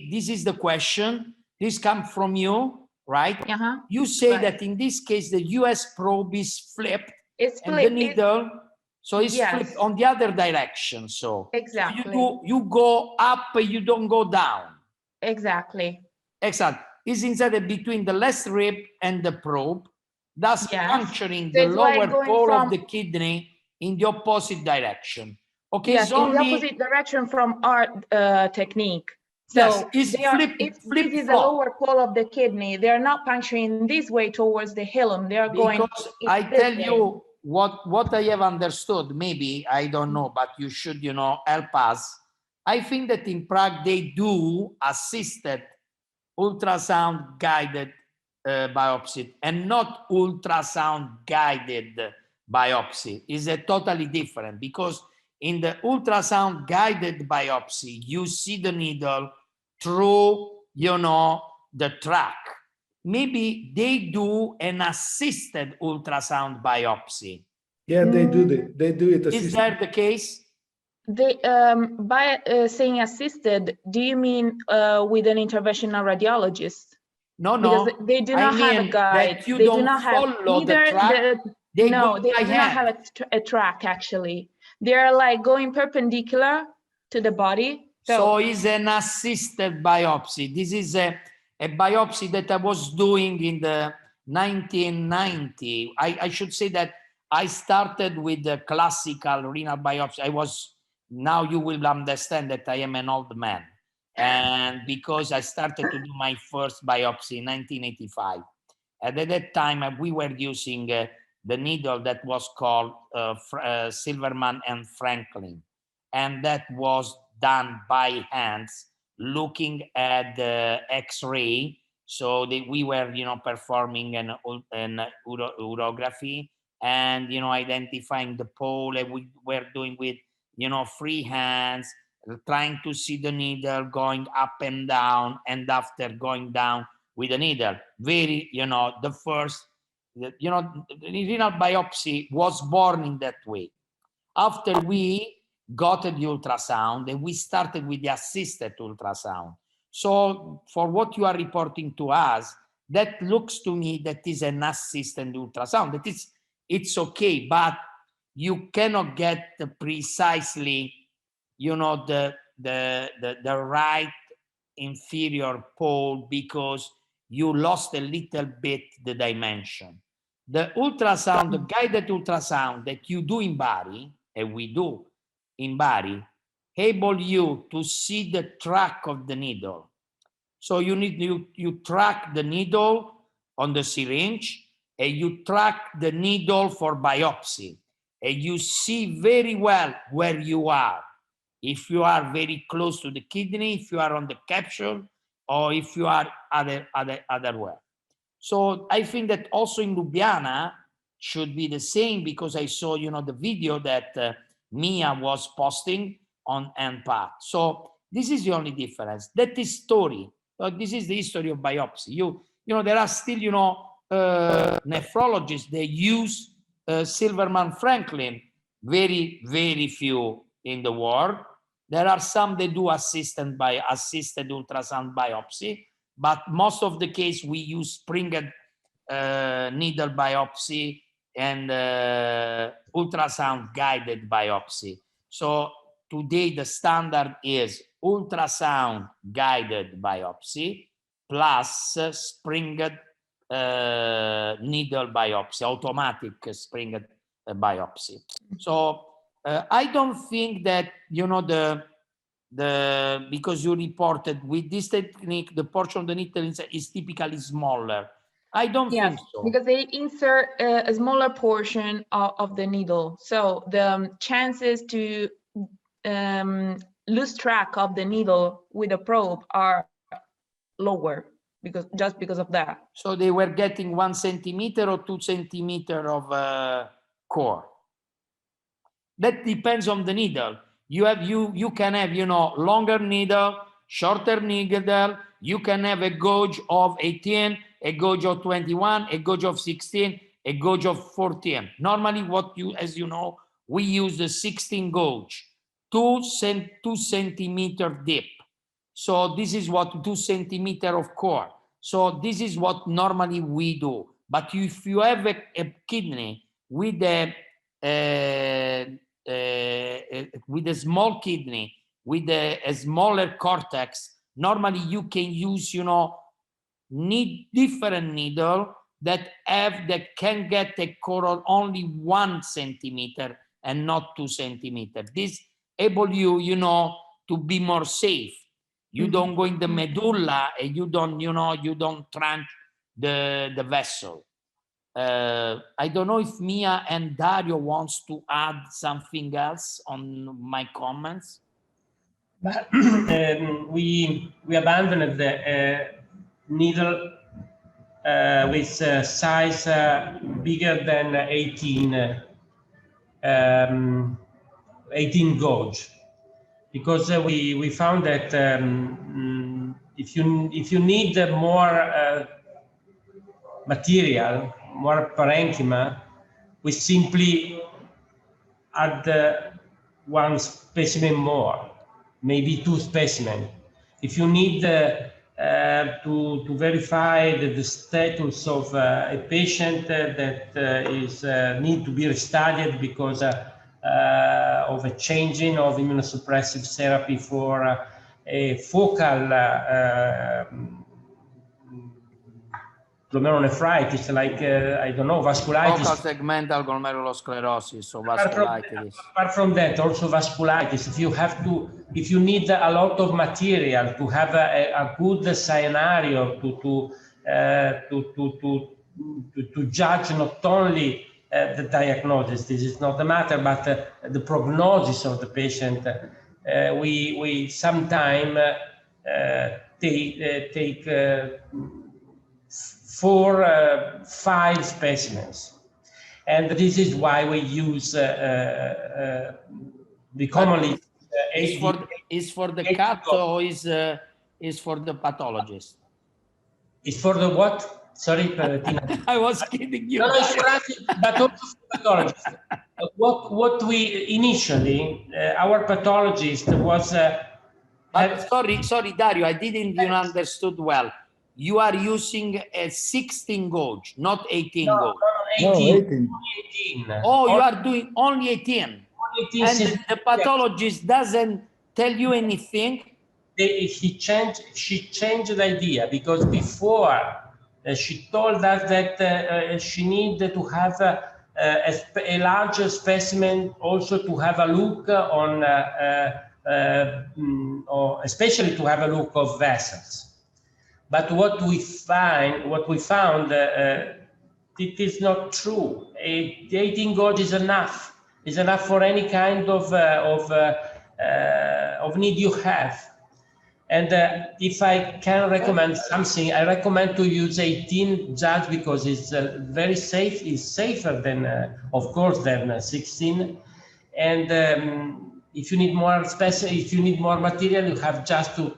say, this is the question, this comes from you, right? You say Right. that in this case, the US probe is flipped, It's and flipped. the needle, so it's Yes. flipped on the other direction. So, Exactly. so you go up, you don't go down. Exactly. Exactly. It's inside between the left rib and the probe, thus Yes. puncturing So the it's like lower going pole from- of the kidney in the opposite direction. Okay, Yes, it's in the only opposite direction from our technique. So yes, it's if this is the lower pole of the kidney, they're not puncturing this way towards the hilum. They are going. Because I tell you what I have understood. Maybe I don't know, but you should, you know, help us. I think that in Prague they do assisted ultrasound guided biopsy and not ultrasound guided biopsy. Is a totally different, because in the ultrasound guided biopsy you see the needle through, you know, the track. Maybe they do an assisted ultrasound biopsy. Yeah, they do it. They do it. Is that the case? They by saying assisted, do you mean with an interventional radiologist? No, Because no. they do not have a guide. That you They don't do not have follow either the track. They no, go they by do not hand. have a track actually. They're like going perpendicular to the body. So it's an assisted biopsy. This is a biopsy that I was doing in the 1990. I should say that I started with the classical renal biopsy. Now you will understand that I am an old man. And because I started to do my first biopsy in 1985. And at that time, we were using the needle that was called Silverman and Franklin. And that was done by hands, looking at the X-ray. So we were, you know, performing an urography and, you know, identifying the pole. And we were doing with, you know, free hands, trying to see the needle going up and down, and after going down with the needle. Very, you know, the first, you know, the renal biopsy was born in that way. After we got the ultrasound, and we started with the assisted ultrasound. So for what you are reporting to us, that looks to me that is an assisted ultrasound. That is, it's okay, but you cannot get precisely, you know, the right inferior pole, because you lost a little bit the dimension. The ultrasound, the guided ultrasound that you do in Bari, and we do in Bari, able you to see the track of the needle. So you track the needle on the syringe, and you track the needle for biopsy, and you see very well where you are. If you are very close to the kidney, if you are on the capsule, or if you are otherwhere. So I think that also in Ljubljana should be the same, because I saw, you know, the video that Mia was posting on NPAT. So this is the only difference. That is story. This is the history of biopsy. You know, there are still, you know, nephrologists, they use Silverman Franklin, very, very few in the world. There are some that do assisted ultrasound biopsy, but most of the case we use springed needle biopsy and ultrasound guided biopsy. So today the standard is ultrasound guided biopsy plus springed needle biopsy, automatic springed biopsy. So I don't think that, you know, because you reported with this technique, the portion of the needle is typically smaller. I don't think so. Because they insert a smaller portion of the needle. So the chances to lose track of the needle with a probe are lower, just because of that. So they were getting 1 centimeter or 2 centimeter of core. That depends on the needle. You can have, you know, longer needle, shorter needle. You can have a gauge of 18, a gauge of 21, a gauge of 16, a gauge of 14. Normally, as you know, we use the 16 gauge, 2 centimeter deep. So this is what 2 centimeters of core. So this is what normally we do. But if you have a kidney with a small kidney, with a smaller cortex, normally you can use, different needle that can get a core of only 1 centimeter and not 2 centimeters. This able you, to be more safe. You don't go in the medulla and you don't tranch the vessel. I don't know if Mia and Dario wants to add something else on my comments. But we abandoned the needle with size bigger than 18 gauge, because we found that if you need more material, more parenchyma, we simply add 1 specimen more, maybe 2 specimens. If you need to verify the status of a patient that need to be restudied because of a changing of immunosuppressive therapy for a focal glomerulonephritis, like I don't know, vasculitis. Focal segmental glomerulosclerosis, so vasculitis. Apart from that, also vasculitis. If you need a lot of material to have a good scenario to judge not only the diagnosis, this is not the matter, but the prognosis of the patient, we sometimes take 4, 5 specimens, and this is why we use the commonly is for the cut or is for the pathologist? It's for the what? Sorry, Tina. I was kidding you. No, it's for us, but also for pathologists. What we initially, our pathologist was. Sorry, Dario, I didn't understood well. You are using a 16 gauge, not 18 gauge. No, 18. Oh, you are doing only 18. And the pathologist doesn't tell you anything. She changed the idea, because before she told us that she needed to have a larger specimen, also to have a look on, or especially to have a look of vessels. But what we found, it is not true. 18 gauge is enough. Is enough for any kind of need you have. And if I can recommend something, I recommend to use 18 just because it's very safe. It's safer than, of course, than 16. And if you need more if you need more material, you have just to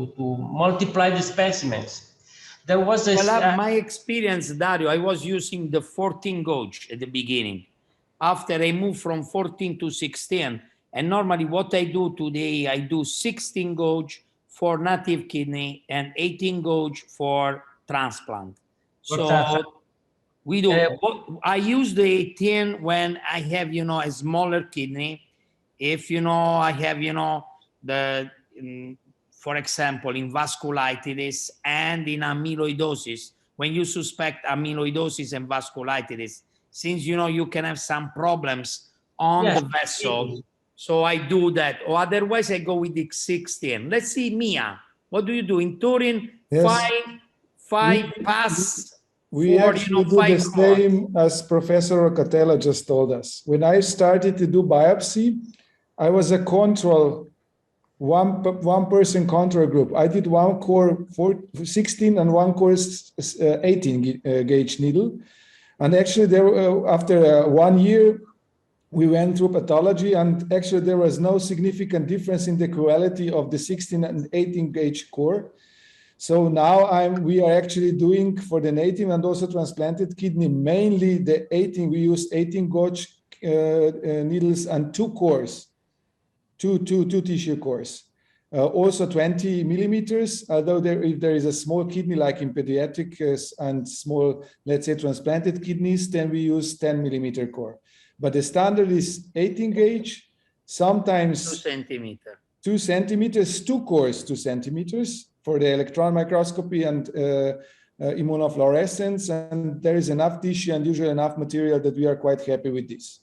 multiply the specimens. There was this. Well, my experience, Dario, I was using the 14 gauge at the beginning. After I moved from 14 to 16, and normally what I do today, I do 16 gauge for native kidney and 18 gauge for transplant. So we do. I use the 18 when I have, a smaller kidney. If, I have, for example, in vasculitis and in amyloidosis, when you suspect amyloidosis and vasculitis, since, you can have some problems on the vessel. So I do that, or otherwise I go with the 16. Let's see, Mia, what do you do in Turin? Yes. Five pass. We actually do the same as Professor Catella just told us. When I started to do biopsy, I was a control, one person control group. I did 1 core 16 and 1 core 18 gauge needle. And actually there, after 1 year, we went through pathology, and actually there was no significant difference in the quality of the 16 and 18 gauge core. So now we are actually doing for the native and also transplanted kidney, mainly the 18, we use 18 gauge needles and 2 cores, two tissue cores. Also 20 millimeters, although if there is a small kidney like in pediatric and small, let's say transplanted kidneys, then we use 10 millimeter core. But the standard is 18 gauge, sometimes 2 centimeter. 2 centimeters, 2 cores, 2 centimeters for the electron microscopy and immunofluorescence. And there is enough tissue and usually enough material that we are quite happy with this.